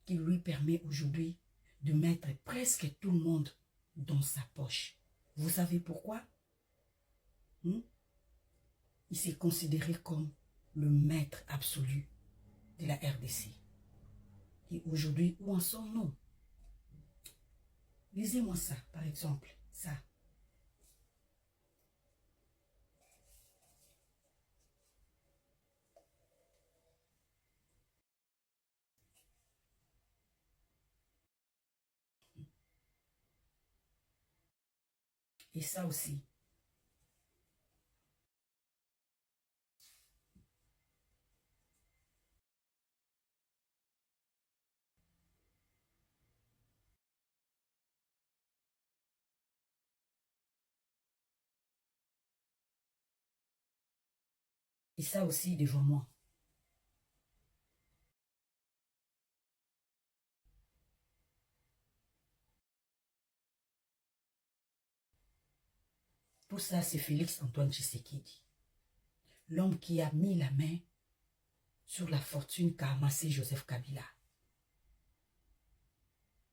qui lui permet aujourd'hui de mettre presque tout le monde dans sa poche. Vous savez pourquoi? Il s'est considéré comme le maître absolu de la RDC. Et aujourd'hui, où en sommes-nous? Lisez-moi ça, par exemple, ça. Et ça aussi. Et ça aussi devant moi. Tout ça, c'est Félix Antoine Tshisekedi. L'homme qui a mis la main sur la fortune qu'a amassé Joseph Kabila.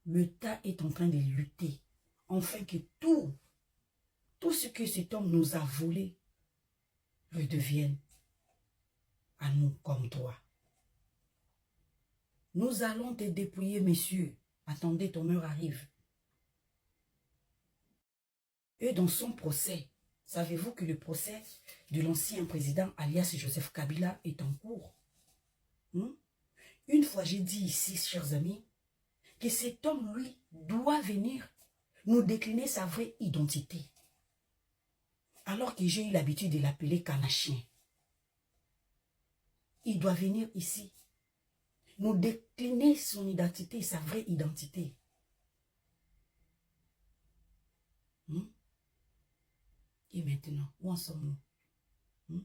L'État est en train de lutter, afin que tout ce que cet homme nous a volé redevienne à nous comme toi. Nous allons te dépouiller, messieurs. Attendez, ton heure arrive. Et dans son procès, savez-vous que le procès de l'ancien président alias Joseph Kabila est en cours? Une fois, j'ai dit ici, chers amis, que cet homme, lui, doit venir nous décliner sa vraie identité. Alors que j'ai eu l'habitude de l'appeler Kanachien. Il doit venir ici, nous décliner son identité, sa vraie identité. Et maintenant, où en sommes-nous?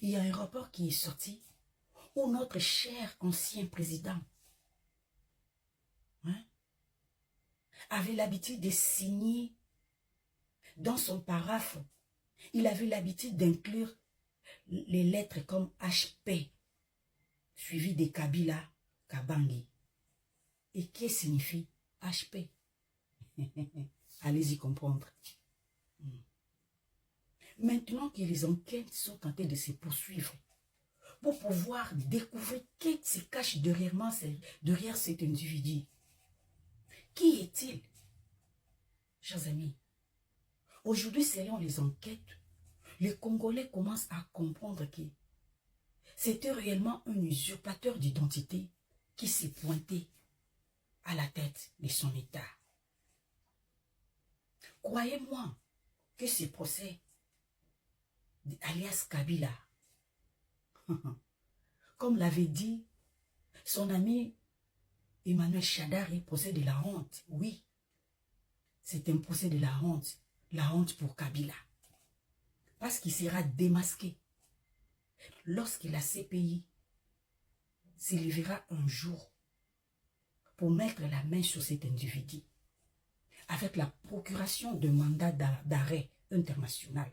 Il y a un rapport qui est sorti où notre cher ancien président avait l'habitude de signer dans son paraphe. Il avait l'habitude d'inclure les lettres comme HP, suivi de Kabila, Kabangi. Et qu'est-ce que signifie HP? Allez-y comprendre. Maintenant que les enquêtes sont en train de se poursuivre, pour pouvoir découvrir qui se cache derrière cet individu. Qui est-il? Chers amis, aujourd'hui, selon les enquêtes, les Congolais commencent à comprendre que c'était réellement un usurpateur d'identité qui s'est pointé à la tête de son État. Croyez-moi que ce procès alias Kabila, comme l'avait dit son ami Emmanuel Shadari, procès de la honte. Oui, c'est un procès de la honte pour Kabila. Parce qu'il sera démasqué lorsque la CPI s'élèvera un jour pour mettre la main sur cet individu avec la procuration d'un mandat d'arrêt international.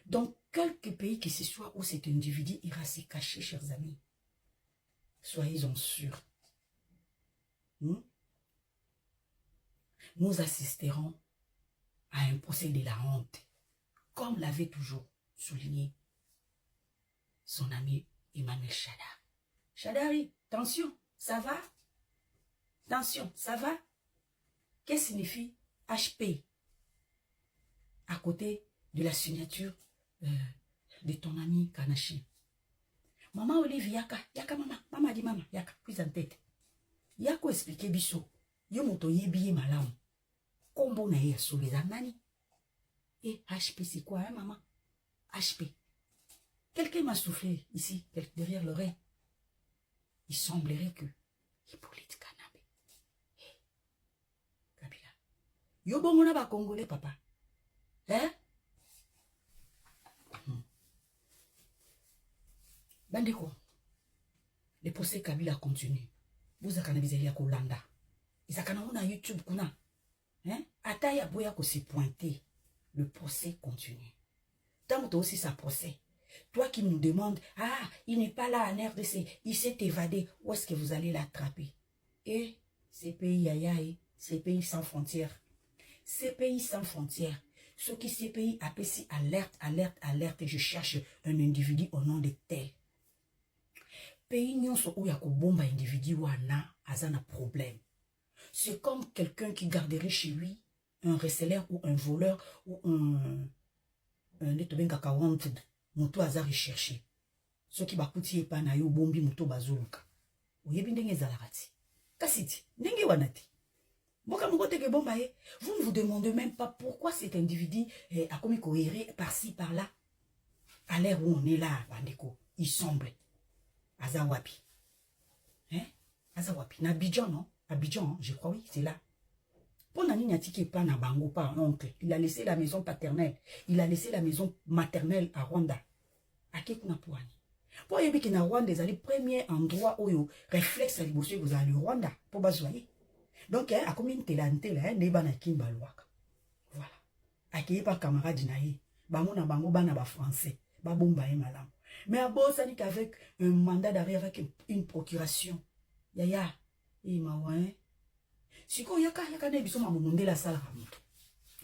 Dans quelque pays que ce soit où cet individu ira se cacher, chers amis, soyez-en sûrs. Nous assisterons à un procès de la honte, comme l'avait toujours souligné son ami Emmanuel Shadari. Shadari, attention, ça va? Attention, ça va? Qu'est-ce que signifie HP? À côté de la signature de ton ami Kanachi. Maman Olive, yaka maman dit maman, yaka, prise en tête. Yako expliquer biso, yo moto yebiye malamu. Kombo na ye soleza nani? Et HP c'est quoi, hein, maman? HP. Quelqu'un m'a soufflé ici, derrière l'oreille. Il semblerait que Hippolyte Kanambe. Kabila. Yo bongona ba Congolais, papa. Hein? Bandeko, le procès Kabila continue. Vous avez vu à Kolanda. Ils ont na YouTube kuna. Hein? Ataya boya ko se pointer. Le procès continue. Tant que aussi sa procès. Toi qui nous demandes, ah, il n'est pas là en RDC, il s'est évadé. Où est-ce que vous allez l'attraper? Et ces pays yayaï, ces pays sans frontières. Ces pays sans frontières. Ce qui ces pays appellent si alerte, alerte, alerte. Je cherche un individu au nom de tel. Pays nyonso où yako bomba individu wana azana problème. C'est comme quelqu'un qui garderait chez lui un receleur ou un voleur ou un netobengaka wanted. Moto aza recherché. Ce qui bakuti epa na yo bombi moto bazuluka. Oyebi ndenge ezalakati. Kasiti, ndenge wanati. Boka mokote ke bomba ye. Vous ne vous demandez même pas pourquoi cet individu a commis cohéré par-ci, par-là. À l'heure où on est là, bandeko, il semble. Azawapi. Hein? Azawapi. Na Abidjan, non? Abidjan, hein? Je crois, oui, c'est là. Pour Nani Nyatiki pas na bango, pas un oncle. Il a laissé la maison paternelle. Il a laissé la maison maternelle à Rwanda. À Kekuna Pouani. Pour y que na Rwanda, c'est le premier endroit où réflexe à l'ibossu, vous allez au Rwanda. Pour basoyer. Donc, à combien de telante là, n'est pas na Kimbalouaka. Voilà. À qui pas camarade naïe. Bango na bango, bana ba français. Ba bomba et malam. Mais à bon, ça dit qu'avec un mandat d'arrêt, avec une procuration. Yaya. Il m'a ouais. Si quoi yaka ne biso ma monde la salle ramoto.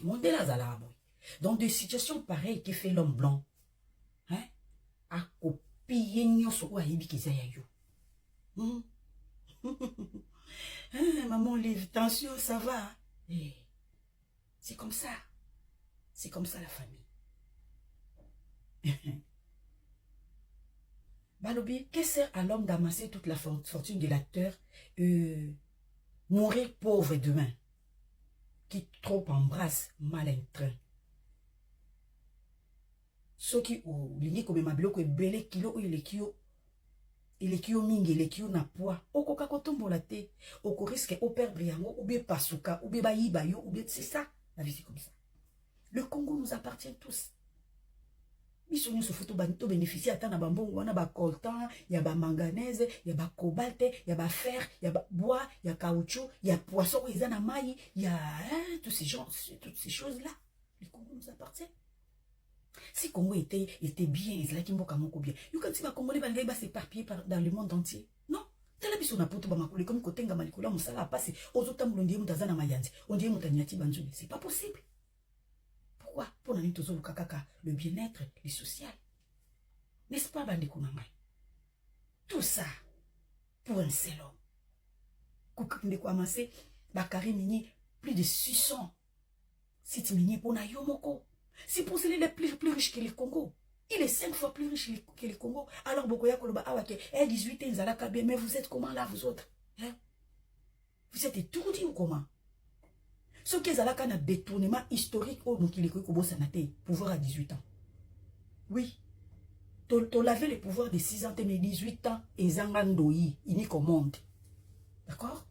Monde la zala boy. Dans des situations pareilles qui fait l'homme blanc. Hein? A copier nyoso wa yibi kizaya yo. Maman livre, tension, ça va. C'est comme ça. C'est comme ça la famille. Balobi, qu'est-ce que sert à l'homme d'amasser toute la fortune de l'acteur mourir pauvre demain, qui trop embrasse mal un train. Ceux qui ont ligné comme ma bloc belé kilo il est kio mingi il est kio na poids au coca cotombo la té au risque au perdre yango ou bien pasuka ou bien bayibayo ou bien c'est ça la vie c'est comme ça. Le Congo nous appartient tous. Ils se foutent au bénéficier à na bambon wana ba coltan, il y a ba manganèse, il y a ba cobalt, il y a ba fer, il y a ba bois, il y a caoutchouc, il y a poisson, il y a maï, il y a toutes ces choses là. Le Congo nous appartient. Si le Congo était bien, il y a bien. You can see les Congolais va s'éparpiller dans le monde entier. Non. Tela biso na poto ba makole comme kotenga malikula musala passe aux autres mlondier mutazana mayanzi. On dit mutanyati banzuli. C'est pas possible. Pourquoi? Pour le bien-être, le social. N'est-ce pas, Bandeko Mamai? Tout ça pour un seul homme. Koukandeko amassé, Bakari Mini, plus de 600. C'est mini pour Nayomoko. C'est pour cela qu'il est plus riche que le Congo. Il est 5 fois plus riche que le Congo. Alors, Bokoya Koloba Awake, 18 ans, Zalaka bien, mais vous êtes comment là, vous autres? Hein? Vous êtes étourdis ou comment? Ce qui est un détournement historique au pouvoir à 18 ans. Oui. Tu avais le pouvoir de 6 ans, mais 18 ans, et Zangandoyi, unique au monde. D'accord?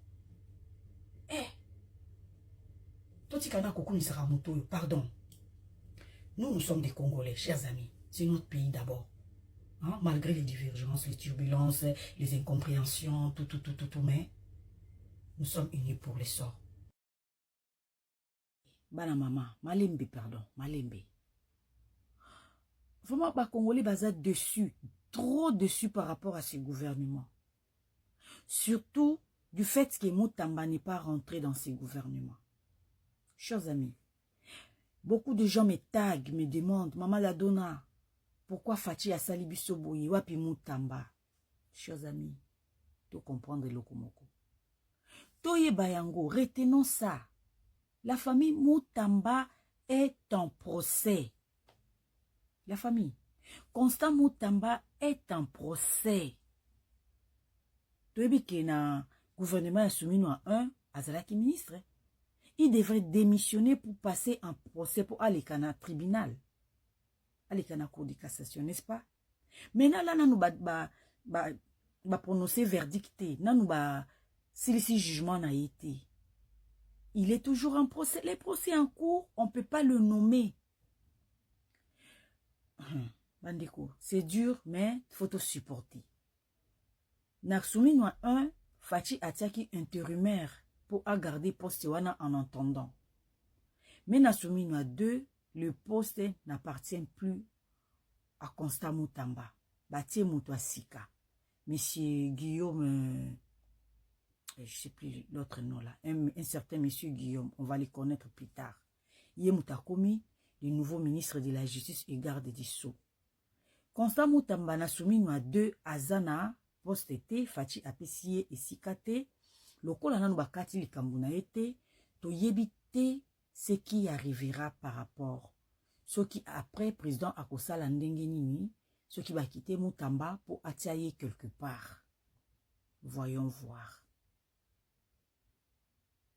Pardon. Nous sommes des Congolais, chers amis. C'est notre pays d'abord. Hein? Malgré les divergences, les turbulences, les incompréhensions, tout, mais nous sommes unis pour l'essor. Bana maman, malembe, pardon, malembe. Vraiment, les Congolais basent dessus, trop dessus par rapport à ce gouvernement. Surtout du fait que Moutamba n'est pas rentré dans ces gouvernements. Chers amis, beaucoup de gens me taguent, me demandent, Maman Ladona, pourquoi Fachi a sali biso boye, wapi Moutamba? Chers amis, tu comprendre Lokomoko. Toye Bayango, retenons ça. La famille Moutamba est en procès. La famille. Constant Moutamba est en procès. Toyebi ke na gouvernement soumis à un, Azalaki ministre. Il devrait démissionner pour passer en procès pour aller au tribunal. Aller à la cour de cassation, n'est-ce pas? Maintenant, là, nous va prononcer verdict. Nous va si jugement n'a été. Il est toujours en procès. Les procès en cours, on ne peut pas le nommer. Bandeko, c'est dur, mais il faut te supporter. Naksumi Noa 1, Fachi Atiaki intérimaire pour garder poste en entendant. Mais Naksumi Noa 2, le poste n'appartient plus à Constant Moutamba. Batie Moutouasika. Monsieur Guillaume je sais plus l'autre nom là, un certain monsieur Guillaume, on va les connaître plus tard. Yé Moutakomi, le nouveau ministre de la Justice et garde des Sceaux. Constant Moutamba na soumino à 2 azana post-été, Fati Apesiye et Sikate, lokola nanu bakati likambo na ete, to yebite ce qui arrivera par rapport. Ce qui après, président Akosala ndenge nini, ce qui va quitter Moutamba pour attirer quelque part. Voyons voir.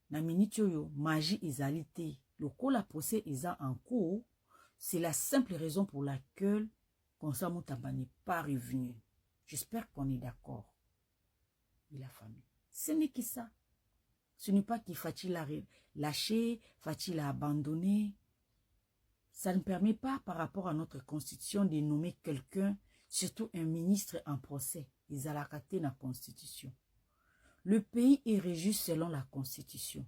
Na minute yo, magie ezalité. Lokola procès eza en cours, c'est la simple raison pour laquelle Constant Moutamba n'est pas revenu. J'espère qu'on est d'accord. Et la famille. Ce n'est que ça. Ce n'est pas qu'il Fati l'a lâché, Fati l'a abandonné. Ça ne permet pas, par rapport à notre constitution, de nommer quelqu'un, surtout un ministre en procès. Ils ont la constitution. Le pays est régi selon la constitution.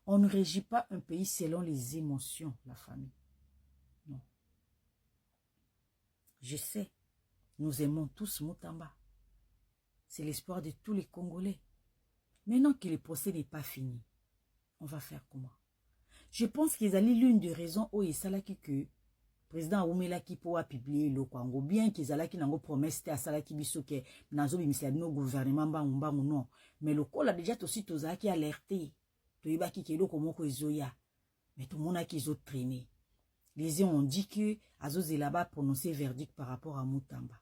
On ne régit pas un pays selon les émotions, la famille. Non. Je sais, nous aimons tous Moutamba. C'est l'espoir de tous les Congolais. Maintenant que le procès n'est pas fini, on va faire comment? Je pense qu'ils allaient l'une des raisons où il salaki que le président Oumelaki pour publier le Congo, bien qu'ils allaient n'ango promesse à salaki biso que nazo bimisla no gouvernement bangu non, mais le col a déjà aussi tozaki alerté, to ibaki ke loko moko ezoya, mais tout le monde a qu'ils ont traîné. Les uns ont dit que Azoz est là-bas prononcer verdict par rapport à Moutamba.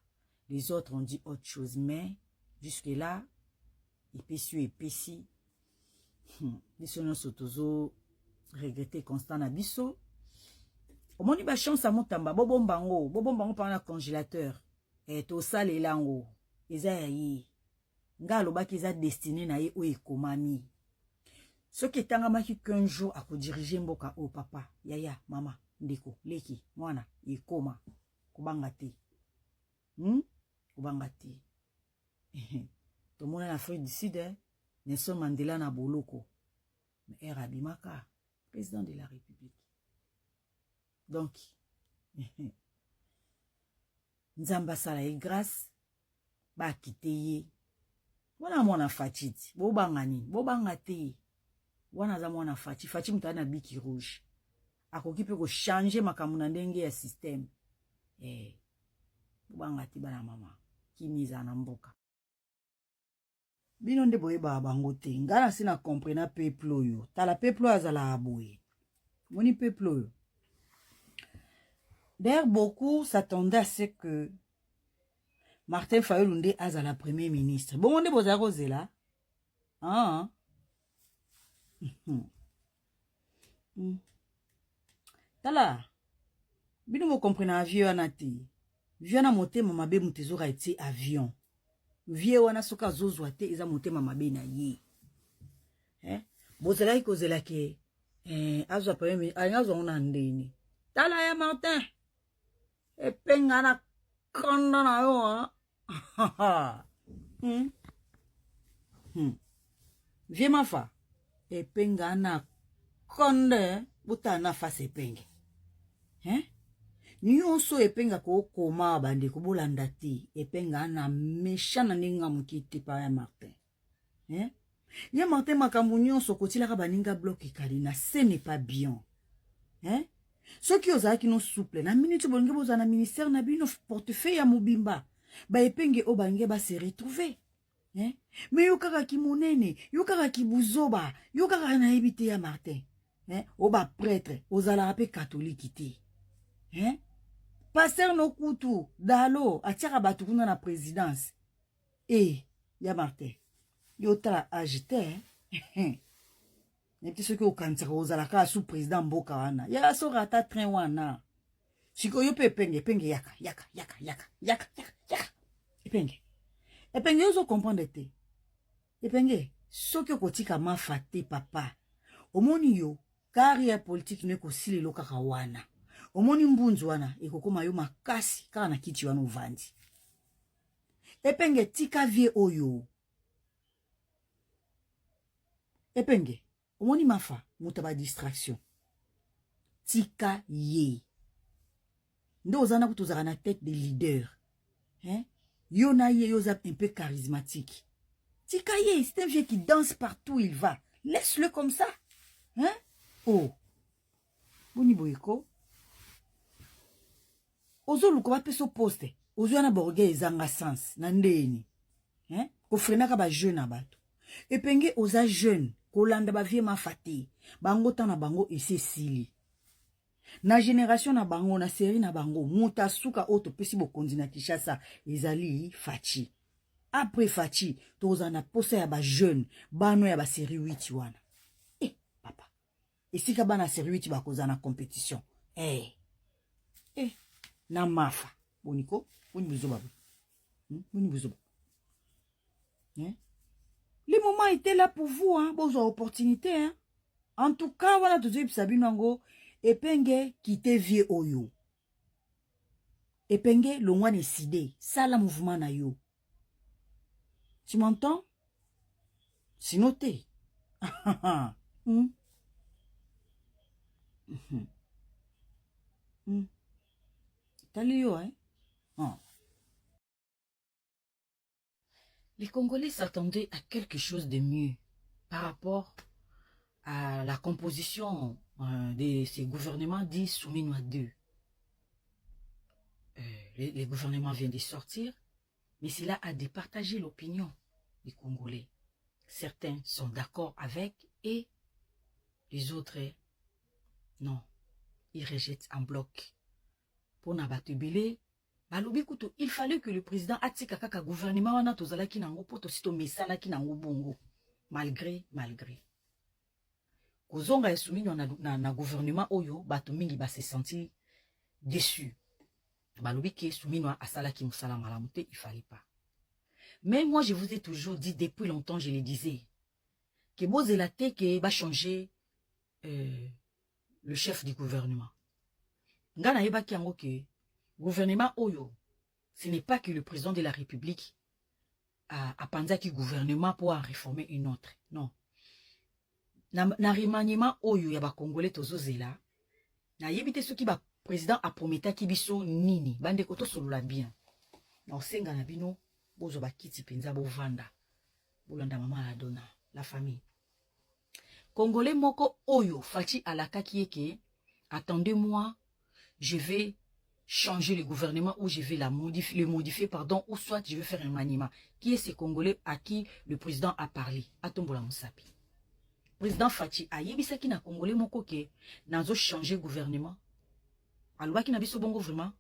Les autres ont dit autre chose, mais jusque-là, épaissi, les sonnons sotozo regretter Constant Nabiso. Au moins, il y a chance à Moutamba, bobombango par le congélateur, et tout ça, les lango, ils aïe, ngalo baki ils a destiné na ye ou ekomami. Ce qui est en maki qu'un jour à diriger mboka au papa, yaya, mama, ndeko, leki, mwana, ekoma, kubangati, kubangati. Tout le monde en Afrique du Sud, Nelson Mandela na boloko, mais Rabimaka, président de la République. Donc, Nzamba sala et grâce, ba kiteye. Wana mwana fatiti, bobangani, bobangate. Wana za mwana fati, fati mutana biki rouge. Akoki pe ko changer makamuna ndenge ya système. Bobangati bana mama, kimiza na mboka. Bino nde boye ba bango te, ngana sina comprena peuple oyo. Tala peuple oyo azala aboye. Moni peuple oyo. D'ailleurs, beaucoup s'attendaient à ce que Martin Fayulu azala premier ministre. Bon, on est beaux arrosés là. Ah. Tala. Bino mo comprena avion anati. Vieux na moté mamabe mutezora eti avion. Vieux wana soka zozwa te eza moté mamabe na ye. Bozela ikozela ke azwa premier azwa ona ndeni. Tala ya Martin. E penga na konda na yo Vieux mafa. E penga na konde buta na fa se penge. Ni onso e penga ko koma bande ko bolanda ti. E penga na mechana ninga mukiti pa ya Martin. Ya Martin makambu nyonso kotila ka baninga bloki kalina, ce n'est pas bien. Ceux qui osent qui nous souple, na minute bonge boza na ministère na bino portefeuille ya mobimba, ba epenge o bange ba se retrouver. Mais yo kaka ki monene, yo kaka ki buzoba, yo kaka na ebite ya Martin. O ba prêtre, ozala rape catholique te. Pasteur no kutu, dalo, atiaka batu kuna na présidence. Ya Martin, yo tala agité, ne petit ce que au kantsaka ozalaka sous président mboka wana. Ya so rata train wana. Siko yo pe penge yaka. Epenge yo so comprendre te. Epenge, so que kotika ma fate papa. Omoni yo, carrière politique ne ko sile lo kaka wana. Omoni mbunzu wana, ekokoma yo makasi kaka na kiti wana uvandi. Epenge tika vie oyo. Epenge. Omoni mafa, mutaba distraction. Tika ye. Ndo ozana kutozaka na tête de leader. Yo na ye yo zap un peu charismatique. Tikaye, c'est un vieux qui danse partout où il va. Laisse-le comme ça. Hein? Oh. Boni boyeko. Ozo lukoba peso poste. Ozo yana borge ezanga sens. Nandeni. Hein? Ko frenaka ba jeune abato. Et penge oza jeune. Ko landa ba vie ma fati. Bango tana bango ese sili. Na génération na bango, na série na bango. Muta suka oto pesi bokonzi na Kishasa. Ezali Fachi. Après Fachi, toza na posa ya ba jeune. Bano ya ba série 8 wana. Eh, papa. Et si ka bana série 8 ba koza na compétition. Eh. Eh. Na mafa. Boniko. Boni buzoba. Boni buzoba. Hein? Le moment était là pour vous, hein. Bon, opportunité, hein. En tout cas, voilà, tout de suite, Sabinango, epenge, quitte vie oyo. Epenge, le moins décidé. Ça, la mouvement na yo. Tu m'entends? C'est noté. T'as lu, hein? Les Congolais s'attendaient à quelque chose de mieux par rapport à la composition de ces gouvernements dits soumis à deux. Les gouvernements viennent de sortir, mais cela a départagé l'opinion des Congolais. Certains sont d'accord avec et les autres, non. Ils rejettent en bloc. Pour Nabatubele, il fallait que le président atika kaka gouvernement wana tozalaki nango po tosito mesalaki nango bongo. Malgré. Kozonga esumi na gouvernement oyo, bato mingi ba se senti déçus. Balobi ke Souminwa asalaki musala malamute, il fallait pas. Mais moi, je vous ai toujours dit, depuis longtemps, je le disais, que Bozelate ke va changer le chef du gouvernement. Ngana eba ki ango ke gouvernement oyo, ce n'est pas que le président de la République a pensé gouvernement pour en réformer une autre. Non. Na remaniement oyo ya ba Congolais tozozela, na yebite soki ba président a prometa ki biso nini, bande koto solola bien. Na osenga na bino, bozo ba kiti penza bo vanda. Bolanda mama la dona, la famille. Congolais moko oyo, Fachi alakaki eke, attendez-moi, je vais changer le gouvernement ou je vais le modifier, pardon, ou soit je vais faire un maniement. Qui est ce Congolais à qui le président a parlé? Atombola Moussapi. Président Fachi a yebisaki na Congolais moko ke nazo changer gouvernement. Alobaki na biso bongo vraiment?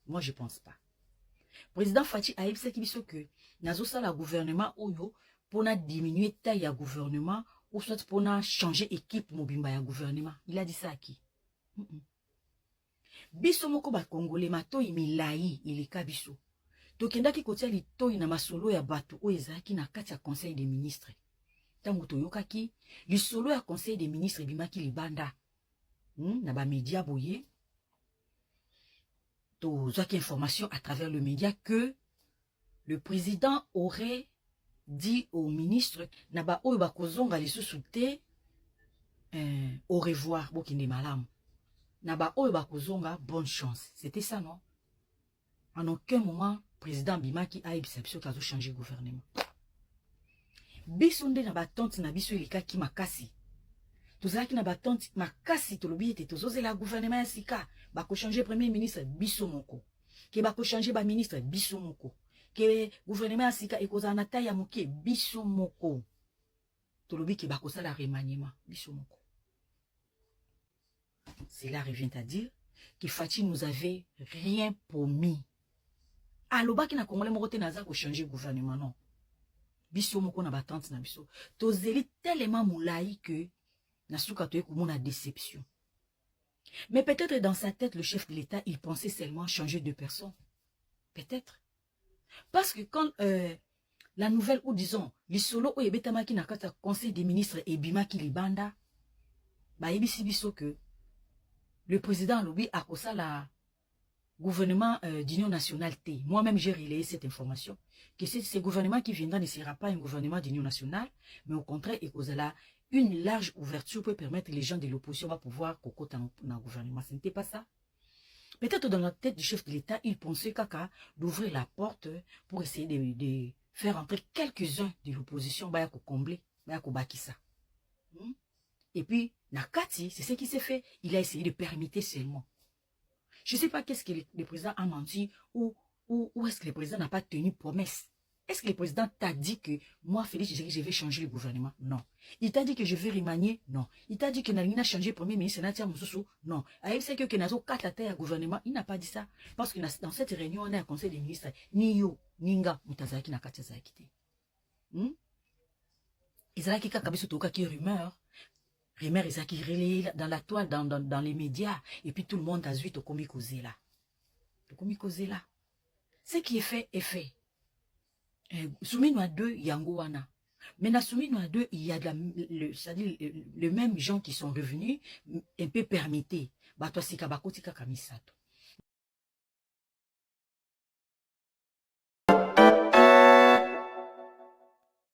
Moi je pense pas. Président Fachi a yebisaki biso ke nazo sala gouvernement oyo pour na diminuer taille ya gouvernement ou soit pour na changer équipe mobimba ya gouvernement. Il a dit ça à qui? Biso moko ba Congolais matoi milai ilika biso. Tokendaki kotia litoi na masolo ya bato o ezaki na kati ya conseil des ministres. Tango toyokaki lisolo ya conseil des ministres bimaki libanda. Na ba média boye. Tozaki information à travers le média que le président aurait dit au ministre na ba oyo bakozonga lisusu te au revoir bokinde malamu. Naba oyo bakozonga bonne chance. C'était ça, non? En aucun moment, président Bimaki a ebisabisio kazo changer gouvernement. Bisonde na batante na biso ilika ki makasi. Tozalaki na batante makasi tolobi ete tozozela gouvernement ya sika. Bako changer premier ministre biso moko. Ke bako changer ba ministre biso moko. Ke gouvernement ya sika ekozala na taille ya moke biso moko. Tolobi ke bako sala remaniement biso moko. Cela revient à dire que Fachi nous avait rien promis. Aloba ki na Congolais moko te naza ko changer gouvernement, non. Biso moko na batante na biso. Tozeli tellement moulaï que na suka toye komona déception. Mais peut-être dans sa tête, le chef de l'État, il pensait seulement changer de personne. Peut-être. Parce que quand la nouvelle, ou disons, l'isolo ou ebetamaki na kata conseil des ministres et bimaki libanda, ba yebisi biso que le président Loubi a causé la gouvernement d'union nationale T. Moi-même, j'ai relayé cette information. Que ce gouvernement qui viendra ne sera pas un gouvernement d'union nationale, mais au contraire, il causera une large ouverture pour permettre les gens de l'opposition à pouvoir cocoter dans le gouvernement. Ce n'était pas ça. Peut-être dans la tête du chef de l'État, il pensait qu'à d'ouvrir la porte pour essayer faire entrer quelques-uns de l'opposition, bah, pour combler, bah, pour bâtir ça. Et puis, Nakati, c'est ce qui s'est fait. Il a essayé de permettre seulement. Je ne sais pas qu'est-ce que le président a menti ou est-ce que le président n'a pas tenu promesse. Est-ce que le président t'a dit que moi, Félix Tshisekedi, je vais changer le gouvernement? Non. Il t'a dit que je vais remanier? Non. Il t'a dit que Nalina a changé premier ministre, Natia Moussoussou? Non. Il sait que Nazo 4 à terre gouvernement. Il n'a pas dit ça. Parce que dans cette réunion, on a un conseil des ministres. Ni yo, Ninga, Moutazaki, Nakati, Zaki. Ezalaki kaka biso tokaki rumeur. Rumeur ezalaki relayé dans la toile, dans les médias. Et puis tout le monde a vu Tokomi causé là. Tokomi causé là. Ce qui est fait est fait. Soumino à deux, Yangowana. Maintenant, Soumino à deux, il y a c'est-à-dire les mêmes gens qui sont revenus, un peu permittés. Bato Sikabakoti Kakamisato.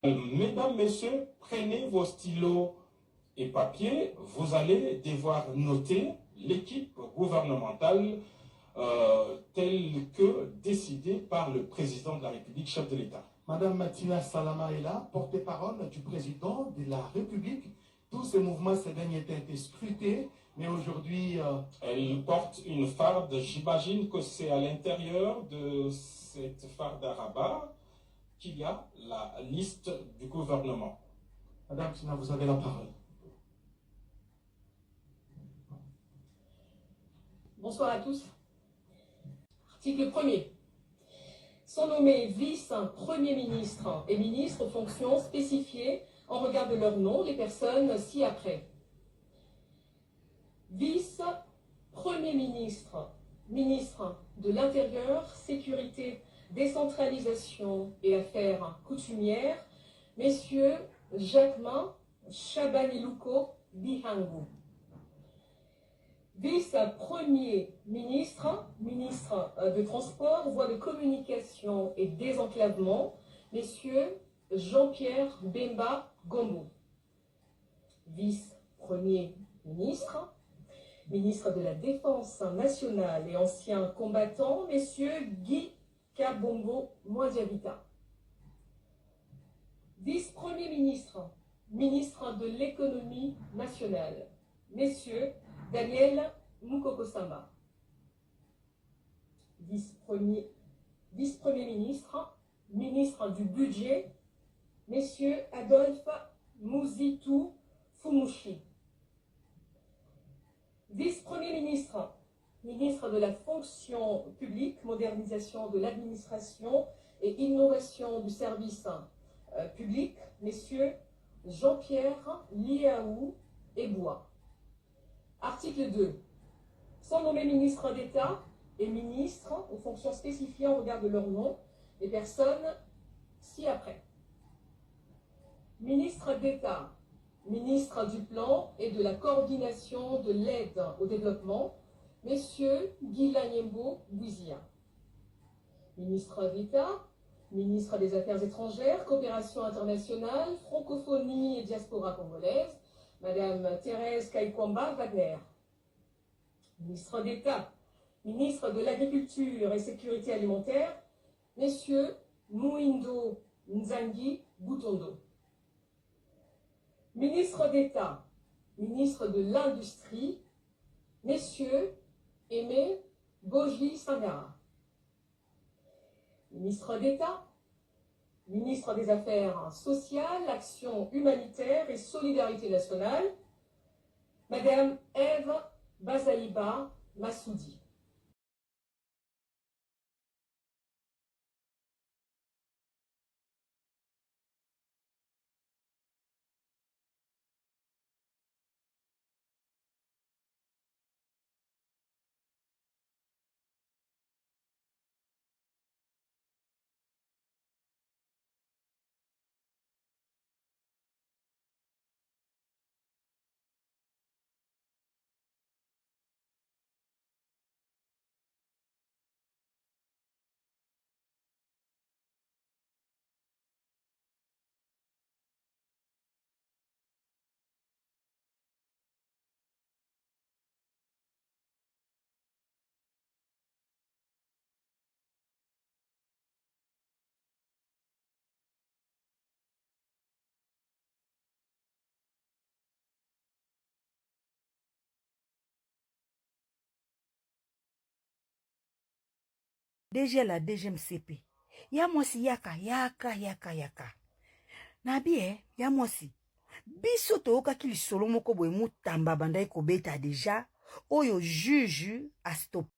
Mesdames, Messieurs, prenez vos stylos et papiers. Vous allez devoir noter l'équipe gouvernementale telle que décidée par le président de la République, chef de l'État. Madame Matina Salama est là, porte-parole du président de la République. Tous ces mouvements ces derniers temps été scrutés, mais aujourd'hui... Elle porte une farde. J'imagine que c'est à l'intérieur de cette farde à rabat qu'il y a la liste du gouvernement. Madame Tina, vous avez la parole. Bonsoir à tous. Article 1er. Sont nommés vice-premier ministre et ministre aux fonctions spécifiées en regard de leur nom les personnes ci-après. Vice-premier ministre, ministre de l'Intérieur, Sécurité, Décentralisation et Affaires coutumières, messieurs Jacquemin Chabanilouko Bihangu. Vice-premier ministre, ministre de Transport, Voies de communication et désenclavement, messieurs Jean-Pierre Bemba Gombo. Vice-premier ministre, ministre de la Défense nationale et ancien combattant, messieurs Guy Kabombo Mwadiavita. Vice-premier ministre, ministre de l'économie nationale, messieurs Daniel Mukoko-Samba. Vice-premier ministre, ministre du budget, messieurs Adolphe Mouzitou Fumushi. Vice-premier ministre, ministre de la fonction publique, modernisation de l'administration et innovation du service public, messieurs Jean-Pierre Liaou Ebois. Article 2. Sont nommés ministres d'État et ministres aux fonctions spécifiées en regard de leur nom les personnes ci-après. Ministre d'État, ministre du Plan et de la coordination de l'aide au développement, messieurs Guy Lanyembo Bouizia. Ministre d'État, ministre des Affaires étrangères, coopération internationale, francophonie et diaspora congolaise, Madame Thérèse Kaikwamba Wagner. Ministre d'État, ministre de l'Agriculture et Sécurité alimentaire, messieurs Mouindo Nzangi Boutondo. Ministre d'État, ministre de l'Industrie, messieurs Aimé Boji Sangara. Ministre d'État, ministre des Affaires sociales, Action humanitaire et solidarité nationale, Madame Ève Bazaïba Massoudi. DG la DGMCP. Ya mwasi yaka. Nabi ya mwasi. Biso toyoka ki lisolo moko boye mutamba bandai kobeta deja. Oyo juge a stop.